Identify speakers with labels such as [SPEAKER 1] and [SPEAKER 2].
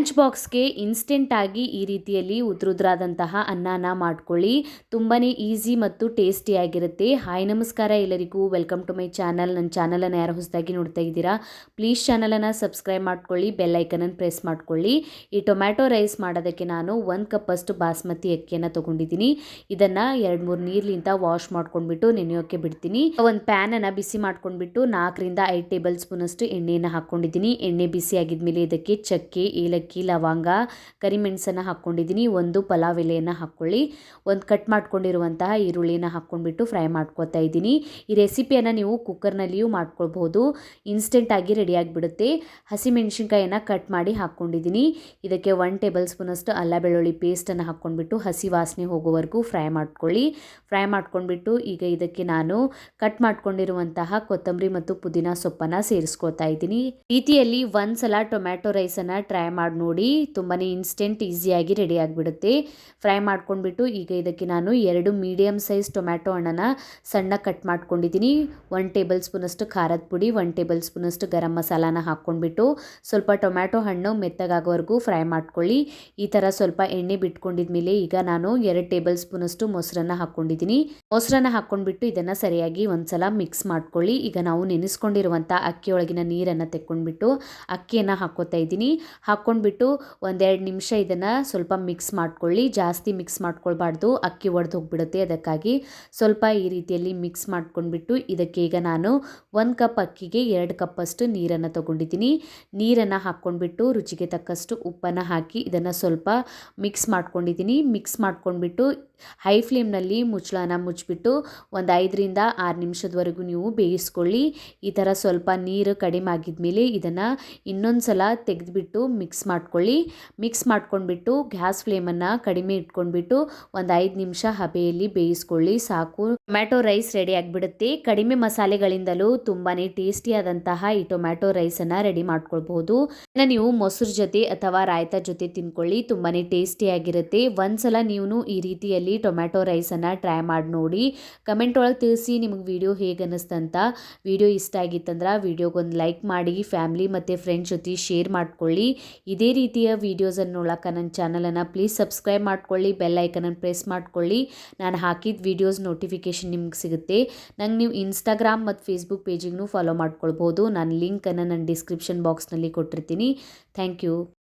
[SPEAKER 1] Lunch ಬಾಕ್ಸ್ಗೆ ಇನ್ಸ್ಟೆಂಟಾಗಿ ಈ ರೀತಿಯಲ್ಲಿ ಉದ್ರುದ್ರಾದಂತಹ ಅನ್ನನ ಮಾಡ್ಕೊಳ್ಳಿ. ತುಂಬಾ ಈಸಿ ಮತ್ತು ಟೇಸ್ಟಿಯಾಗಿರುತ್ತೆ. ಹಾಯ್ ನಮಸ್ಕಾರ ಎಲ್ಲರಿಗೂ, ವೆಲ್ಕಮ್ ಟು ಮೈ ಚಾನಲ್. ನನ್ನ ಚಾನಲನ್ನು ಯಾರು ಹೊಸದಾಗಿ ನೋಡ್ತಾ ಇದ್ದೀರಾ ಪ್ಲೀಸ್ ಚಾನಲನ್ನು ಸಬ್ಸ್ಕ್ರೈಬ್ ಮಾಡ್ಕೊಳ್ಳಿ, ಬೆಲ್ ಐಕನನ್ನು ಪ್ರೆಸ್ ಮಾಡ್ಕೊಳ್ಳಿ. ಈ ಟೊಮ್ಯಾಟೊ ರೈಸ್ ಮಾಡೋದಕ್ಕೆ ನಾನು 1 ಕಪ್ ಅಷ್ಟು ಬಾಸ್ಮತಿ ಅಕ್ಕಿಯನ್ನು ತೊಗೊಂಡಿದ್ದೀನಿ. ಇದನ್ನು 2-3 ನೀರ್ಲಿಂದ ವಾಶ್ ಮಾಡ್ಕೊಂಡ್ಬಿಟ್ಟು ನೆನೆಯೋಕ್ಕೆ ಬಿಡ್ತೀನಿ. ಒಂದು ಪ್ಯಾನನ್ನು ಬಿಸಿ ಮಾಡ್ಕೊಂಡ್ಬಿಟ್ಟು 4ರಿಂದ 5 ಟೇಬಲ್ ಸ್ಪೂನ್ ಅಷ್ಟು ಎಣ್ಣೆಯನ್ನು ಹಾಕ್ಕೊಂಡಿದ್ದೀನಿ. ಎಣ್ಣೆ ಬಿಸಿ ಆಗಿದ್ಮೇಲೆ ಇದಕ್ಕೆ ಚಕ್ಕೆ, ಏಲಕ್ಕಿ, ಲವಂಗ, ಕರಿಮೆಣಸನ್ನು ಹಾಕ್ಕೊಂಡಿದ್ದೀನಿ. ಒಂದು ಪಲಾವ್ ಎಲೆಯನ್ನು ಹಾಕ್ಕೊಳ್ಳಿ. ಒಂದು ಕಟ್ ಮಾಡ್ಕೊಂಡಿರುವಂತಹ ಈರುಳ್ಳಿನ ಹಾಕ್ಕೊಂಡ್ಬಿಟ್ಟು ಫ್ರೈ ಮಾಡ್ಕೊತಾ ಇದ್ದೀನಿ. ಈ ರೆಸಿಪಿಯನ್ನು ನೀವು ಕುಕ್ಕರ್ನಲ್ಲಿಯೂ ಮಾಡ್ಕೊಳ್ಬಹುದು, ಇನ್ಸ್ಟೆಂಟಾಗಿ ರೆಡಿಯಾಗಿಬಿಡುತ್ತೆ. ಹಸಿಮೆಣಸಿನ್ಕಾಯನ್ನು ಕಟ್ ಮಾಡಿ ಹಾಕ್ಕೊಂಡಿದ್ದೀನಿ. ಇದಕ್ಕೆ 1 ಟೇಬಲ್ ಸ್ಪೂನ್ ಅಷ್ಟು ಅಲ್ಲ ಬೆಳ್ಳುಳ್ಳಿ ಪೇಸ್ಟನ್ನು ಹಾಕ್ಕೊಂಡ್ಬಿಟ್ಟು ಹಸಿ ವಾಸನೆ ಹೋಗೋವರೆಗೂ ಫ್ರೈ ಮಾಡ್ಕೊಳ್ಳಿ. ಫ್ರೈ ಮಾಡ್ಕೊಂಡ್ಬಿಟ್ಟು ಈಗ ಇದಕ್ಕೆ ನಾನು ಕಟ್ ಮಾಡ್ಕೊಂಡಿರುವಂತಹ ಕೊತ್ತಂಬರಿ ಮತ್ತು ಪುದೀನ ಸೊಪ್ಪನ್ನು ಸೇರಿಸ್ಕೊತಾ ಇದ್ದೀನಿ. ರೀತಿಯಲ್ಲಿ ಒಂದ್ಸಲ ಟೊಮ್ಯಾಟೊ ರೈಸನ್ನು ಟ್ರೈ ಮಾಡಿ ನೋಡಿ, ತುಂಬಾ ಇನ್ಸ್ಟೆಂಟ್ ಈಸಿಯಾಗಿ ರೆಡಿ ಆಗಿಬಿಡುತ್ತೆ. ಫ್ರೈ ಮಾಡ್ಕೊಂಡ್ಬಿಟ್ಟು ಈಗ ಇದಕ್ಕೆ ನಾನು 2 ಮೀಡಿಯಮ್ ಸೈಜ್ ಟೊಮ್ಯಾಟೊ ಹಣ್ಣನ್ನು ಸಣ್ಣ ಕಟ್ ಮಾಡ್ಕೊಂಡಿದ್ದೀನಿ. 1 ಟೇಬಲ್ ಸ್ಪೂನ್ ಅಷ್ಟು ಖಾರದ ಪುಡಿ, 1 ಟೇಬಲ್ ಸ್ಪೂನ್ ಅಷ್ಟು ಗರಂ ಮಸಾಲಾನ ಹಾಕ್ಕೊಂಡ್ಬಿಟ್ಟು ಸ್ವಲ್ಪ ಟೊಮ್ಯಾಟೊ ಹಣ್ಣು ಮೆತ್ತಗಾಗೋವರೆಗೂ ಫ್ರೈ ಮಾಡ್ಕೊಳ್ಳಿ. ಈ ಥರ ಸ್ವಲ್ಪ ಎಣ್ಣೆ ಬಿಟ್ಕೊಂಡಿದ್ಮೇಲೆ ಈಗ ನಾನು 2 ಟೇಬಲ್ ಸ್ಪೂನ್ ಅಷ್ಟು ಮೊಸರನ್ನ ಹಾಕ್ಕೊಂಡಿದ್ದೀನಿ. ಮೊಸರನ್ನ ಹಾಕ್ಕೊಂಡ್ಬಿಟ್ಟು ಇದನ್ನು ಸರಿಯಾಗಿ ಒಂದ್ಸಲ ಮಿಕ್ಸ್ ಮಾಡ್ಕೊಳ್ಳಿ. ಈಗ ನಾವು ನೆನೆಸ್ಕೊಂಡಿರುವಂಥ ಅಕ್ಕಿಯೊಳಗಿನ ನೀರನ್ನು ತೆಕ್ಕೊಂಡ್ಬಿಟ್ಟು ಅಕ್ಕಿಯನ್ನು ಹಾಕ್ಕೋತಾ ಇದ್ದೀನಿ. ಹಾಕ್ಕೊಂಡ್ಬಿಟ್ಟು 1-2 ನಿಮಿಷ ಇದನ್ನು ಸ್ವಲ್ಪ ಮಿಕ್ಸ್ ಮಾಡ್ಕೊಳ್ಳಿ. ಜಾಸ್ತಿ ಮಿಕ್ಸ್ ಮಾಡ್ಕೊಳ್ಬಾರ್ದು, ಅಕ್ಕಿ ಒಡೆದು ಹೋಗ್ಬಿಡುತ್ತೆ. ಅದಕ್ಕಾಗಿ ಸ್ವಲ್ಪ ಈ ರೀತಿಯಲ್ಲಿ ಮಿಕ್ಸ್ ಮಾಡ್ಕೊಂಡ್ಬಿಟ್ಟು ಇದಕ್ಕೆ ಈಗ ನಾನು 1 ಕಪ್ ಅಕ್ಕಿಗೆ 2 ಕಪ್ ಅಷ್ಟು ನೀರನ್ನು ತೊಗೊಂಡಿದ್ದೀನಿ. ನೀರನ್ನು ಹಾಕ್ಕೊಂಡ್ಬಿಟ್ಟು ರುಚಿಗೆ ತಕ್ಕಷ್ಟು ಉಪ್ಪನ್ನು ಹಾಕಿ ಇದನ್ನು ಸ್ವಲ್ಪ ಮಿಕ್ಸ್ ಮಾಡ್ಕೊಂಡಿದ್ದೀನಿ. ಮಿಕ್ಸ್ ಮಾಡ್ಕೊಂಡ್ಬಿಟ್ಟು ಹೈ ಫ್ಲೇಮ್ನಲ್ಲಿ ಮುಚ್ಚಳನ ಮುಚ್ಚಿಬಿಟ್ಟು ಒಂದು 5ರಿಂದ 6 ನಿಮಿಷದವರೆಗೂ ನೀವು ಬೇಯಿಸ್ಕೊಳ್ಳಿ. ಈ ಥರ ಸ್ವಲ್ಪ ನೀರು ಕಡಿಮೆ ಆಗಿದ್ಮೇಲೆ ಇದನ್ನು ಇನ್ನೊಂದು ಸಲ ತೆಗೆದುಬಿಟ್ಟು ಮಿಕ್ಸ್ ಮಾಡ್ಕೊಳ್ಳಿ. ಮಿಕ್ಸ್ ಮಾಡ್ಕೊಂಡ್ಬಿಟ್ಟು ಗ್ಯಾಸ್ ಫ್ಲೇಮನ್ನು ಕಡಿಮೆ ಇಟ್ಕೊಂಡ್ಬಿಟ್ಟು ಒಂದು 5 ನಿಮಿಷ ಹಬೆಯಲ್ಲಿ ಬೇಯಿಸ್ಕೊಳ್ಳಿ, ಸಾಕು. ಟೊಮ್ಯಾಟೊ ರೈಸ್ ರೆಡಿ ಆಗಿಬಿಡುತ್ತೆ. ಕಡಿಮೆ ಮಸಾಲೆಗಳಿಂದಲೂ ತುಂಬಾ ಟೇಸ್ಟಿಯಾದಂತಹ ಈ ಟೊಮ್ಯಾಟೊ ರೈಸನ್ನು ರೆಡಿ ಮಾಡ್ಕೊಳ್ಬಹುದು. ನೀವು ಮೊಸರು ಜೊತೆ ಅಥವಾ ರಾಯ್ತ ಜೊತೆ ತಿನ್ಕೊಳ್ಳಿ, ತುಂಬಾ ಟೇಸ್ಟಿಯಾಗಿರುತ್ತೆ. ಒಂದ್ಸಲ ನೀವು ಈ ರೀತಿಯಲ್ಲಿ ಟೊಮ್ಯಾಟೊ ರೈಸನ್ನು ಟ್ರೈ ಮಾಡಿ ನೋಡಿ. ಕಮೆಂಟ್ ಒಳಗೆ ತಿಳಿಸಿ ನಿಮಗೆ ವಿಡಿಯೋ ಹೇಗೆ ಅನ್ನಿಸ್ತಂತ. ವಿಡಿಯೋ ಇಷ್ಟ ಆಗಿತ್ತಂದ್ರೆ ವಿಡಿಯೋಗೊಂದು ಲೈಕ್ ಮಾಡಿ, ಫ್ಯಾಮಿಲಿ ಮತ್ತು ಫ್ರೆಂಡ್ಸ್ ಜೊತೆ ಶೇರ್ ಮಾಡ್ಕೊಳ್ಳಿ. ಇದೇ ರೀತಿಯ ವೀಡಿಯೋಸನ್ನು ನೋಡೋಕೆ ನನ್ನ ಚಾನಲನ್ನು ಪ್ಲೀಸ್ ಸಬ್ಸ್ಕ್ರೈಬ್ ಮಾಡ್ಕೊಳ್ಳಿ, ಬೆಲ್ ಐಕನನ್ನು ಪ್ರೆಸ್ ಮಾಡ್ಕೊಳ್ಳಿ. ನಾನು ಹಾಕಿದ ವೀಡಿಯೋಸ್ ನೋಟಿಫಿಕೇಷನ್ ನಿಮ್ಗೆ ಸಿಗುತ್ತೆ. ನಂಗೆ ನೀವು ಇನ್ಸ್ಟಾಗ್ರಾಮ್ ಮತ್ತು ಫೇಸ್ಬುಕ್ ಪೇಜಿಗೂ ಫಾಲೋ ಮಾಡ್ಕೊಳ್ಬೋದು. ನಾನು ಲಿಂಕನ್ನು ನನ್ನ ಡಿಸ್ಕ್ರಿಪ್ಷನ್ ಬಾಕ್ಸ್ನಲ್ಲಿ ಕೊಟ್ಟಿರ್ತೀನಿ. Thank you.